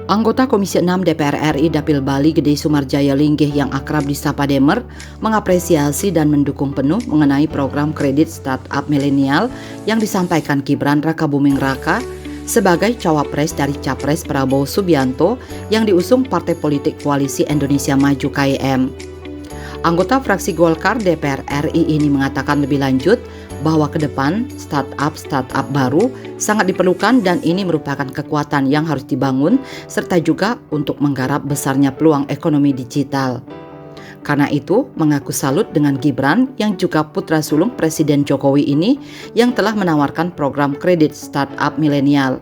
Anggota Komisi 6 DPR RI Dapil Bali Gede Sumarjaya Linggih yang akrab disapa Demer mengapresiasi dan mendukung penuh mengenai program kredit startup milenial yang disampaikan Gibran Rakabuming Raka sebagai cawapres dari Capres Prabowo Subianto yang diusung Partai Politik Koalisi Indonesia Maju (KIM). Anggota fraksi Golkar DPR RI ini mengatakan lebih lanjut bahwa ke depan startup baru sangat diperlukan dan ini merupakan kekuatan yang harus dibangun serta juga untuk menggarap besarnya peluang ekonomi digital. Karena itu, mengaku salut dengan Gibran yang juga putra sulung Presiden Jokowi ini yang telah menawarkan program kredit startup milenial.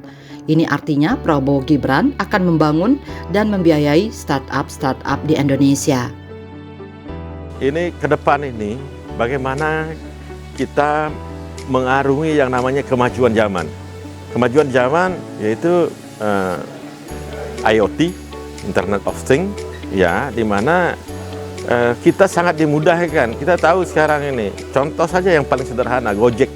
Ini artinya Prabowo Gibran akan membangun dan membiayai startup di Indonesia. Ini ke depan ini bagaimana kita mengarungi yang namanya kemajuan zaman. Kemajuan zaman yaitu IoT, Internet of Things, ya, di mana kita sangat dimudahkan. Kita tahu sekarang ini, contoh saja yang paling sederhana, Gojek,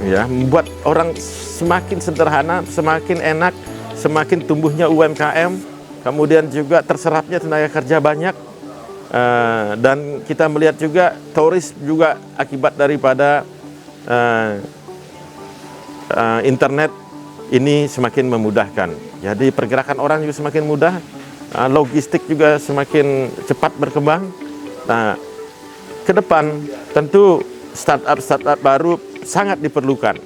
ya, membuat orang semakin sederhana, semakin enak, semakin tumbuhnya UMKM, kemudian juga terserapnya tenaga kerja banyak. Dan kita melihat juga turis juga akibat daripada internet ini semakin memudahkan. Jadi pergerakan orang juga semakin mudah, logistik juga semakin cepat berkembang. Nah, ke depan tentu startup baru sangat diperlukan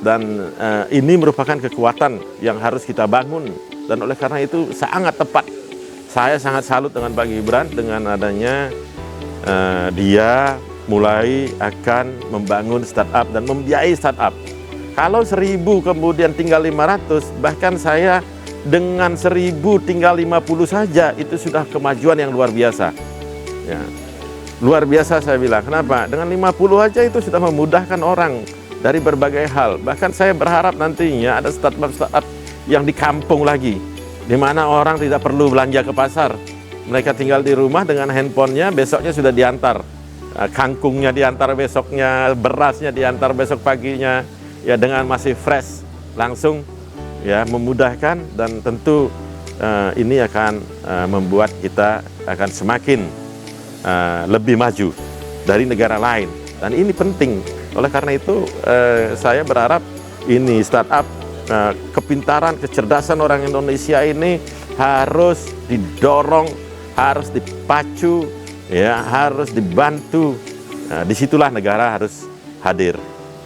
dan ini merupakan kekuatan yang harus kita bangun dan oleh karena itu sangat tepat. Saya sangat salut dengan Pak Gibran dengan adanya dia mulai akan membangun startup dan membiayai startup. Kalau 1.000 kemudian tinggal 500, bahkan saya dengan 1.000 tinggal 50 saja itu sudah kemajuan yang luar biasa. Ya, luar biasa saya bilang. Kenapa? Dengan 50 aja itu sudah memudahkan orang dari berbagai hal. Bahkan saya berharap nantinya ada startup yang di kampung lagi, di mana orang tidak perlu belanja ke pasar. Mereka tinggal di rumah dengan handphonenya, besoknya sudah diantar. Kangkungnya diantar besoknya, berasnya diantar besok paginya, ya dengan masih fresh, langsung ya memudahkan dan tentu ini akan membuat kita akan semakin lebih maju dari negara lain. Dan ini penting, oleh karena itu saya berharap ini startup kepintaran, kecerdasan orang Indonesia ini harus didorong, harus dipacu, ya, harus dibantu. Nah, disitulah negara harus hadir.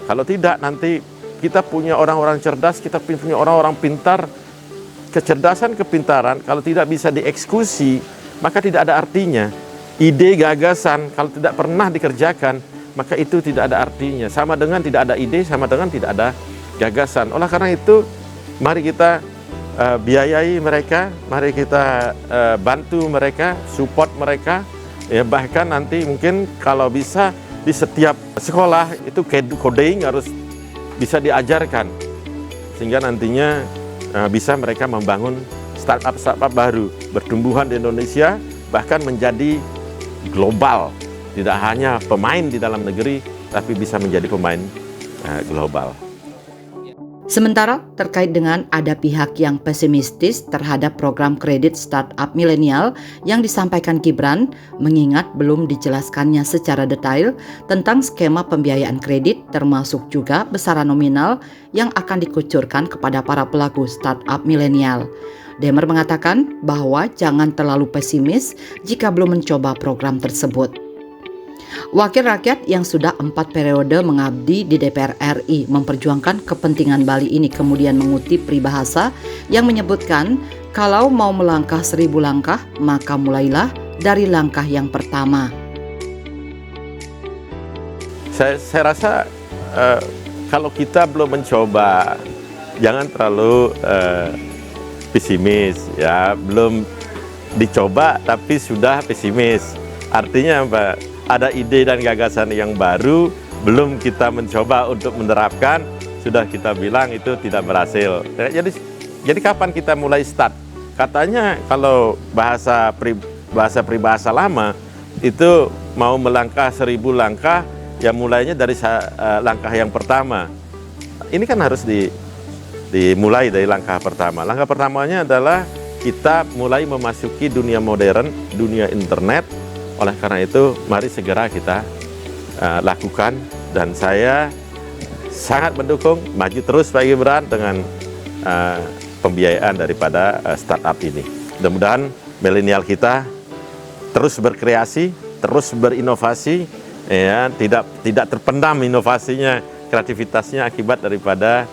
Kalau tidak nanti kita punya orang-orang cerdas, kita punya orang-orang pintar, kecerdasan, kepintaran kalau tidak bisa dieksekusi maka tidak ada artinya. Ide, gagasan kalau tidak pernah dikerjakan maka itu tidak ada artinya. Sama dengan tidak ada ide, sama dengan tidak ada gagasan. Oleh karena itu, mari kita biayai mereka, mari kita bantu mereka, support mereka, ya, bahkan nanti mungkin kalau bisa di setiap sekolah itu coding harus bisa diajarkan, sehingga nantinya bisa mereka membangun startup baru, bertumbuhan di Indonesia, bahkan menjadi global, tidak hanya pemain di dalam negeri, tapi bisa menjadi pemain global. Sementara terkait dengan ada pihak yang pesimistis terhadap program kredit startup milenial yang disampaikan Gibran, mengingat belum dijelaskannya secara detail tentang skema pembiayaan kredit termasuk juga besaran nominal yang akan dikucurkan kepada para pelaku startup milenial. Demer mengatakan bahwa jangan terlalu pesimis jika belum mencoba program tersebut. Wakil rakyat yang sudah 4 periode mengabdi di DPR RI memperjuangkan kepentingan Bali ini kemudian mengutip peribahasa yang menyebutkan kalau mau melangkah 1000 langkah maka mulailah dari langkah yang pertama. Saya rasa kalau kita belum mencoba jangan terlalu pesimis, ya, belum dicoba tapi sudah pesimis. Artinya apa? Ada ide dan gagasan yang baru, belum kita mencoba untuk menerapkan, sudah kita bilang itu tidak berhasil. Jadi kapan kita mulai start? Katanya kalau bahasa peribahasa lama, itu mau melangkah 1000 langkah, ya mulainya dari langkah yang pertama. Ini kan harus dimulai dari langkah pertama. Langkah pertamanya adalah kita mulai memasuki dunia modern, dunia internet. Oleh karena itu, mari segera kita lakukan, dan saya sangat mendukung maju terus Pak Gibran dengan pembiayaan daripada startup ini. Mudah-mudahan milenial kita terus berkreasi, terus berinovasi, ya, tidak terpendam inovasinya, kreativitasnya akibat daripada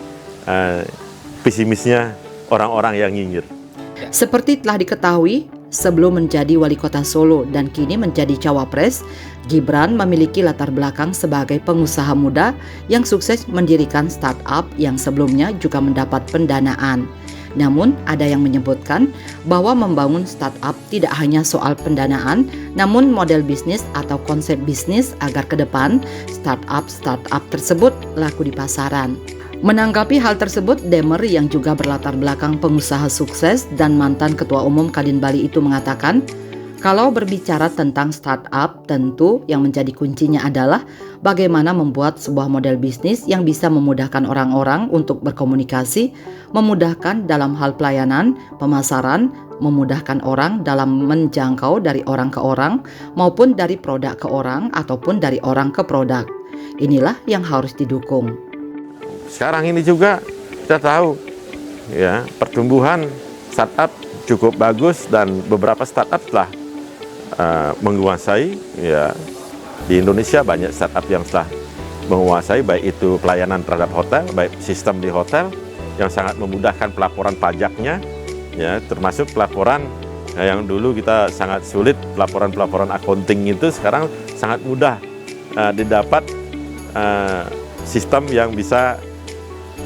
pesimisnya orang-orang yang nyinyir. Seperti telah diketahui, sebelum menjadi wali kota Solo dan kini menjadi cawapres, Gibran memiliki latar belakang sebagai pengusaha muda yang sukses mendirikan startup yang sebelumnya juga mendapat pendanaan. Namun, ada yang menyebutkan bahwa membangun startup tidak hanya soal pendanaan, namun model bisnis atau konsep bisnis agar ke depan startup tersebut laku di pasaran. Menanggapi hal tersebut, Demer yang juga berlatar belakang pengusaha sukses dan mantan Ketua Umum Kadin Bali itu mengatakan, kalau berbicara tentang startup, tentu yang menjadi kuncinya adalah bagaimana membuat sebuah model bisnis yang bisa memudahkan orang-orang untuk berkomunikasi, memudahkan dalam hal pelayanan, pemasaran, memudahkan orang dalam menjangkau dari orang ke orang, maupun dari produk ke orang ataupun dari orang ke produk. Inilah yang harus didukung. Sekarang ini juga kita tahu, ya, pertumbuhan startup cukup bagus dan beberapa startup telah menguasai, ya, di Indonesia banyak startup yang telah menguasai, baik itu pelayanan terhadap hotel, baik sistem di hotel yang sangat memudahkan pelaporan pajaknya, ya, termasuk pelaporan yang dulu kita sangat sulit, pelaporan accounting itu sekarang sangat mudah didapat, sistem yang bisa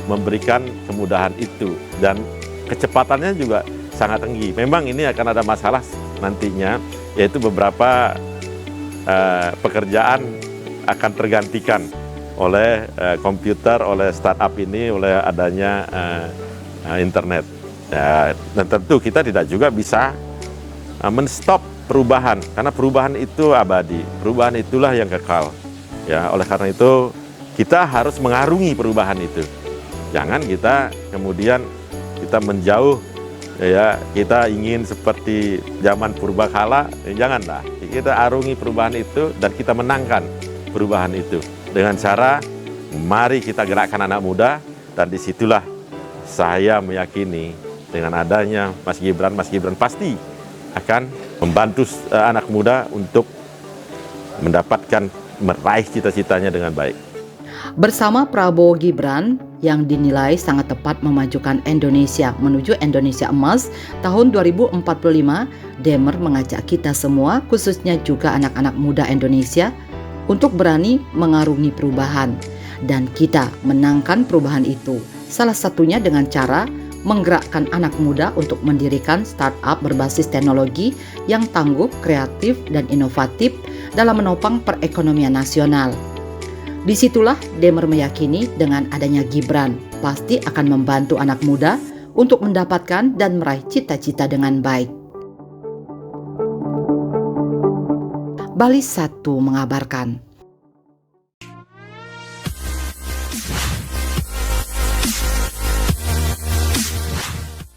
memberikan kemudahan itu, dan kecepatannya juga sangat tinggi. Memang ini akan ada masalah nantinya, yaitu beberapa pekerjaan akan tergantikan oleh komputer, oleh startup ini, oleh adanya internet. Dan tentu kita tidak juga bisa menstop perubahan, karena perubahan itu abadi, perubahan itulah yang kekal. Ya, oleh karena itu kita harus mengarungi perubahan itu. Jangan kita kemudian kita menjauh, ya, kita ingin seperti zaman purbakala, janganlah. Kita arungi perubahan itu dan kita menangkan perubahan itu dengan cara mari kita gerakkan anak muda, dan disitulah saya meyakini dengan adanya Mas Gibran pasti akan membantu anak muda untuk mendapatkan meraih cita-citanya dengan baik. Bersama Prabowo Gibran yang dinilai sangat tepat memajukan Indonesia menuju Indonesia Emas tahun 2045, Demer mengajak kita semua, khususnya juga anak-anak muda Indonesia, untuk berani mengarungi perubahan. Dan kita menangkan perubahan itu, salah satunya dengan cara menggerakkan anak muda untuk mendirikan startup berbasis teknologi yang tangguh, kreatif, dan inovatif dalam menopang perekonomian nasional. Disitulah Demer meyakini dengan adanya Gibran pasti akan membantu anak muda untuk mendapatkan dan meraih cita-cita dengan baik. Bali 1 mengabarkan.